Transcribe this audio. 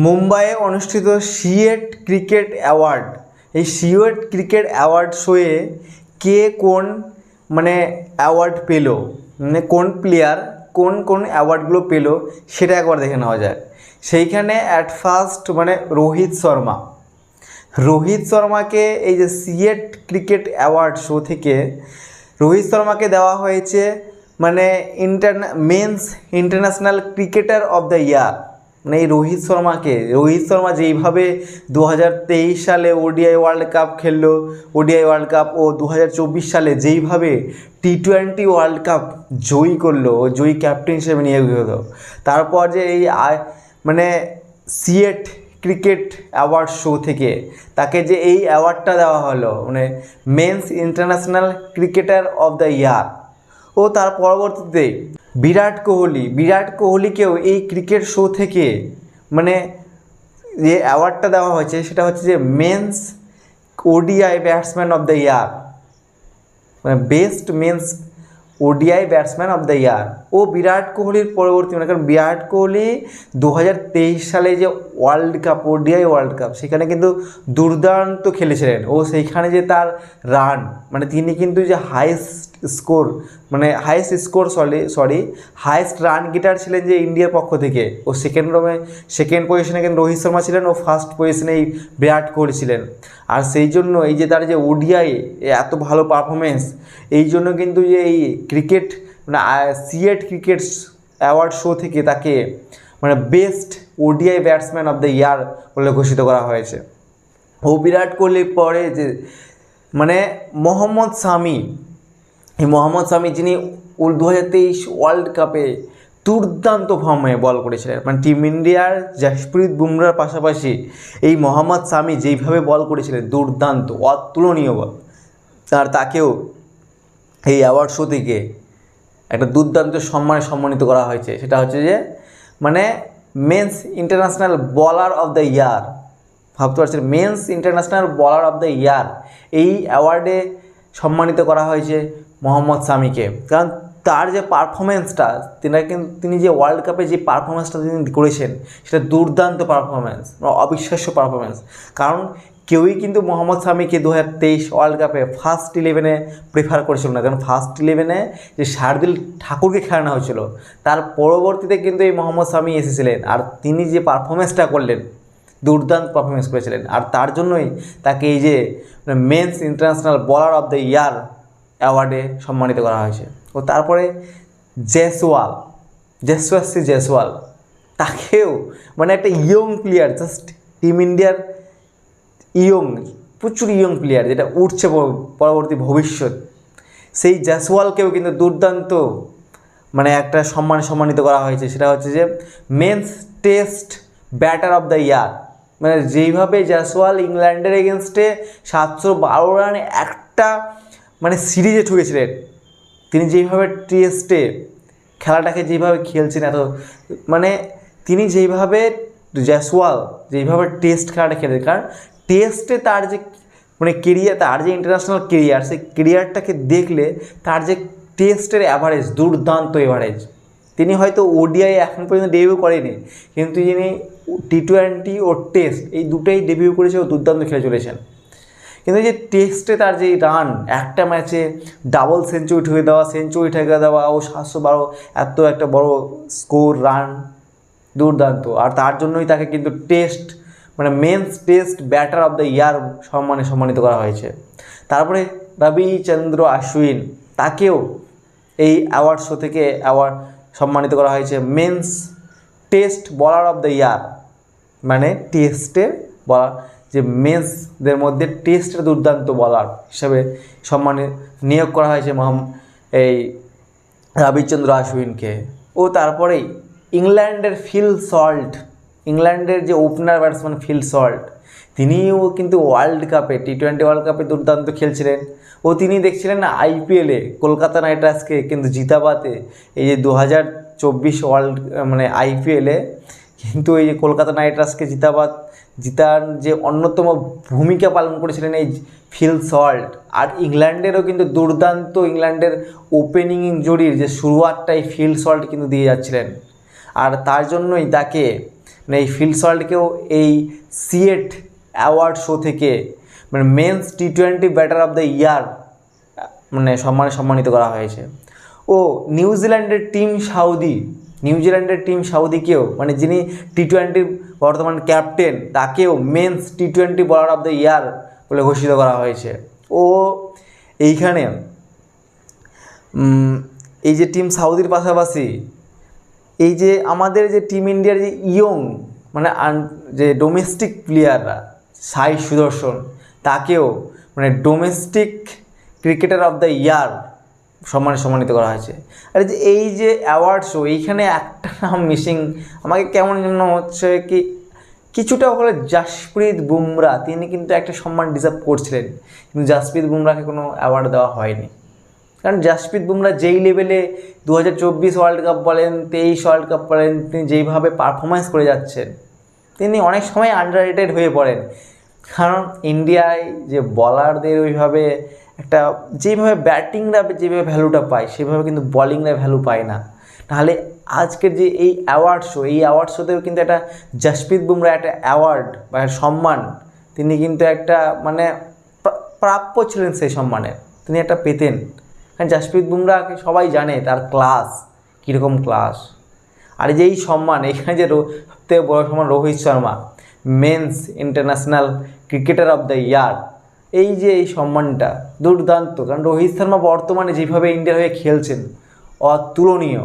মুম্বাইয়ে অনুষ্ঠিত CEAT cricket award, এই সিয়েট ক্রিকেট অ্যাওয়ার্ড শোয়ে কে কোন অ্যাওয়ার্ড পেলো, কোন প্লেয়ার কোন কোন অ্যাওয়ার্ডগুলো পেলো সেটা একবার দেখে নেওয়া যায়। সেইখানে অ্যাট ফার্স্ট রোহিত শর্মাকে এই যে সিয়েট ক্রিকেট অ্যাওয়ার্ড শো থেকে রোহিত শর্মাকে দেওয়া হয়েছে men's international cricketer of the year. এই রোহিত শর্মা যেইভাবে 2023 সালে ওডিআই ওয়ার্ল্ড কাপ খেললো, ওডিআই ওয়ার্ল্ড কাপ, ও 2024 সালে যেইভাবে T20 ওয়ার্ল্ড কাপ জয়ী করলো, ও জয়ী ক্যাপ্টেন হিসেবে নিয়োগ হলো, তারপর যে এই সিয়েট ক্রিকেট অ্যাওয়ার্ড শো থেকে তাকে যে এই অ্যাওয়ার্ডটা দেওয়া হলো men's international cricketer of the year. ও তার পরবর্তীতে বিরাট কোহলিকেও এই ক্রিকেট শো থেকে যে অ্যাওয়ার্ডটা দেওয়া হয়েছে সেটা হচ্ছে যে men's ODI batsman of the year, best men's ODI batsman of the year. ও বিরাট কোহলির পরবর্তী কারণ বিরাট কোহলি 2023 সালে যে world cup, ODI world cup, সেখানে কিন্তু দুর্দান্ত খেলেছিলেন। ও সেইখানে যে তার রান তিনি কিন্তু যে হাইয়েস্ট রান গেটার ছিলেন যে ইন্ডিয়ার পক্ষ থেকে। ও সেকেন্ড পজিশনে কিন্তু রোহিত শর্মা ছিলেন, ও ফার্স্ট পজিশনে এই বিরাট কোহলি ছিলেন। আর সেই জন্য এই যে তার যে ওডিআই এত ভালো পারফরমেন্স, এই জন্য কিন্তু যে এই cricket CEAT cricket award show থেকে তাকে best ODI batsman of the the year ঘোষিত করা হয়েছে। ও বিরাট কোহলির পরে যে মোহাম্মদ শামি যিনি 2023 ওয়ার্ল্ড কাপে দুর্দান্ত ফর্মে বল করেছিলেন, টিম ইন্ডিয়ার জাসপ্রীত বুমরার পাশাপাশি এই মোহাম্মদ শামি যেইভাবে বল করেছিলেন দুর্দান্ত, অতুলনীয় বল। আর তাকেও এই অ্যাওয়ার্ড শো থেকে একটা দুর্দান্ত সম্মানিত করা হয়েছে, সেটা হচ্ছে যে মেন্স ইন্টারন্যাশনাল বলার অফ দ্য ইয়ার। ভাবতে পারছেন, মেন্স ইন্টারন্যাশনাল বলার অফ দ্য ইয়ার এই অ্যাওয়ার্ডে সম্মানিত করা হয়েছে মোহাম্মদ শামিকে। কারণ তার যে পারফরমেন্সটা, তিনি যে ওয়ার্ল্ড কাপে যে পারফরমেন্সটা তিনি করেছেন সেটা দুর্দান্ত পারফরমেন্স, অবিশ্বাস্য পারফরমেন্স। কারণ কেউই কিন্তু মোহাম্মদ শামিকে 2023 ওয়ার্ল্ড কাপে ফার্স্ট 11-এ প্রেফার করেছিল না, কারণ ফার্স্ট 11-এ যে শার্দুল ঠাকুরকে খেলানো হয়েছিল, তার পরবর্তীতে কিন্তু এই মোহাম্মদ শামি এসেছিলেন। আর তিনি যে পারফরমেন্সটা করলেন, দুর্দান্ত পারফরমেন্স করেছিলেন। আর তার জন্যই তাকে এই যে মেন্স ইন্টারন্যাশনাল বলার অফ দ্য ইয়ার অ্যাওয়ার্ডে সম্মানিত করা হয়েছে। ও তারপরে জয়সওয়াল তাকেও একটা ইয়ং প্লেয়ার, জাস্ট টিম ইন্ডিয়ার প্রচুর ইয়ং প্লেয়ার, যেটা উঠছে পরবর্তী ভবিষ্যৎ, সেই জয়সওয়ালকেও কিন্তু দুর্দান্ত একটা সম্মানিত করা হয়েছে। সেটা হচ্ছে যে men's test batter of the year. যেইভাবে জয়সওয়াল ইংল্যান্ডের এগেনস্টে 712 রানে একটা সিরিজে ঠুকেছিলেন, তিনি যেইভাবে টেস্টে খেলাটাকে যেইভাবে খেলছেন, তিনি জয়সওয়াল যেইভাবে টেস্ট খেলাটা খেলেন, কারণ টেস্টে তার যে কেরিয়ার, তার যে ইন্টারন্যাশনাল কেরিয়ার, সেই কেরিয়ারটাকে দেখলে তার যে টেস্টের অ্যাভারেজ, দুর্দান্ত অ্যাভারেজ। তিনি হয়তো ওডিআই এখন পর্যন্ত ডেবিউ করেনি, কিন্তু যিনি T20 ও টেস্ট এই দুটোই ডেবিউ করেছে, ও দুর্দান্ত খেলে চলেছেন। কিন্তু যে টেস্টে তার যে রান, একটা ম্যাচে ডাবল সেঞ্চুরি ঠেকে দেওয়া, ও 712 এত একটা বড় স্কোর, রান, দুর্দান্ত। আর তার জন্যই তাকে কিন্তু test men's test batter of the year সম্মানিত করা হয়েছে। তারপরে রবিচন্দ্র অশ্বিন, তাকেও এই অ্যাওয়ার্ড শো থেকে সম্মানিত করা হয়েছে মেন্স টেস্ট বলার অফ দ্য ইয়ার। টেস্টে বলার যে মেন্সদের মধ্যে টেস্টের দুর্দান্ত বলার হিসাবে নিয়োগ করা হয়েছে এই রবিচন্দ্র অশ্বিনকে। ও তারপরেই ইংল্যান্ডের যে ওপেনার ব্যাটসম্যান ফিল সল্ট, তিনিও কিন্তু ওয়ার্ল্ড কাপে T20 ওয়ার্ল্ড কাপে দুর্দান্ত খেলছিলেন। ও তিনি দেখছিলেন আইপিএলে কলকাতা নাইট রাইডার্সকে কিন্তু জিতাবাতে, এই যে 2024 আইপিএলে কিন্তু এই যে কলকাতা নাইট রাইডার্সকে জিতার যে অন্যতম ভূমিকা পালন করেছিলেন এই ফিল সল্ট। আর ইংল্যান্ডেরও কিন্তু দুর্দান্ত, ইংল্যান্ডের ওপেনিং জুটির যে শুরুয়াতটাই ফিল সল্ট কিন্তু দিয়ে যাচ্ছিলেন। আর তার জন্যই তাকে মানে এই ফিল সল্টকেও এই সিএট অ্যাওয়ার্ড শো থেকে মানে মেন্স টি20 ব্যাটার অফ দ্য ইয়ার মানে সম্মানিত করা হয়েছে। ও নিউজিল্যান্ডের টিম সাউদিকেও মানে যিনি টি20 বর্তমান ক্যাপ্টেন তাকেও মেন্স টি20 বোলার অফ দ্য ইয়ার বলে ঘোষিত করা হয়েছে। ও এইখানে এই যে টিম সাউদির পাশাপাশি এই যে আমাদের যে টিম ইন্ডিয়ার যে মানে যে ডোমেস্টিক প্লেয়াররা সাই সুদর্শন তাকেও মানে domestic cricketer of the year সম্মানিত করা হয়েছে। আর এই যে অ্যাওয়ার্ড শো এইখানে একটা নাম মিসিং, আমাকে কেমন যেন হচ্ছে কি কিছুটা হলে জাসপ্রীত বুমরা, তিনি কিন্তু একটা সম্মান ডিজার্ভ করছিলেন, কিন্তু জাসপ্রীত বুমরাকে কোনো অ্যাওয়ার্ড দেওয়া হয়নি। কারণ জাসপ্রীত বুমরা যেই লেভেলে 2024 ওয়ার্ল্ড কাপ বলেন 23 ওয়ার্ল্ড কাপ বলেন তিনি যেইভাবে পারফরমেন্স করে যাচ্ছেন তিনি অনেক সময় আন্ডাররেটেড হয়ে পড়েন। কারণ ইন্ডিয়ায় যে বলারদের ওইভাবে একটা যেইভাবে ব্যাটিংরা যেভাবে ভ্যালুটা পায় সেভাবে কিন্তু বলিংরা ভ্যালু পায় না। তাহলে আজকের যে এই অ্যাওয়ার্ড শোতেও কিন্তু একটা জাসপ্রীত বুমরা একটা অ্যাওয়ার্ড বা সম্মান তিনি কিন্তু একটা মানে প্রাপ্য ছিলেন সেই সম্মানের, তিনি একটা পেতেন। কারণ জাসপ্রীত বুমরাকে সবাই জানে তার ক্লাস কীরকম ক্লাস। আর যে এই সম্মান এখানে যে সবথেকে বড় সম্মান Rohit Sharma men's international cricketer of the year, এই যে এই সম্মানটা দুর্দান্ত। কারণ রোহিত শর্মা বর্তমানে যেভাবে ইন্ডিয়ার হয়ে খেলছেন অতুলনীয়।